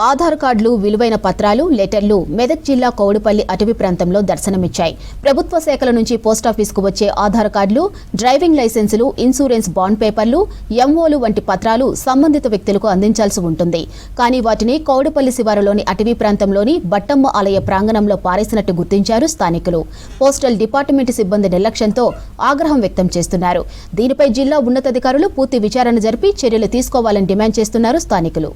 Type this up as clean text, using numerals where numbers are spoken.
ఆధార్ కార్డులు, విలువైన పత్రాలు, లెటర్లు మెదక్ జిల్లా కౌడుపల్లి అటవీ ప్రాంతంలో దర్శనమిచ్చాయి. ప్రభుత్వ శాఖల నుంచి పోస్టాఫీసుకు వచ్చే ఆధార్ కార్డులు, డ్రైవింగ్ లైసెన్సులు, ఇన్సూరెన్స్ బాండ్ పేపర్లు, ఎంఓలు వంటి పత్రాలు సంబంధిత వ్యక్తులకు అందించాల్సి ఉంటుంది. కానీ వాటిని కౌడుపల్లి శివారులోని అటవీ ప్రాంతంలోని బట్టమ్మ ఆలయ ప్రాంగణంలో పారేసినట్టు గుర్తించారు స్థానికులు. పోస్టల్ డిపార్ట్మెంట్ సిబ్బంది నిర్లక్ష్యంతో ఆగ్రహం వ్యక్తం చేస్తున్నారు. దీనిపై జిల్లా ఉన్నతాధికారులు పూర్తి విచారణ జరిపి చర్యలు తీసుకోవాలని డిమాండ్ చేస్తున్నారు స్థానికులు.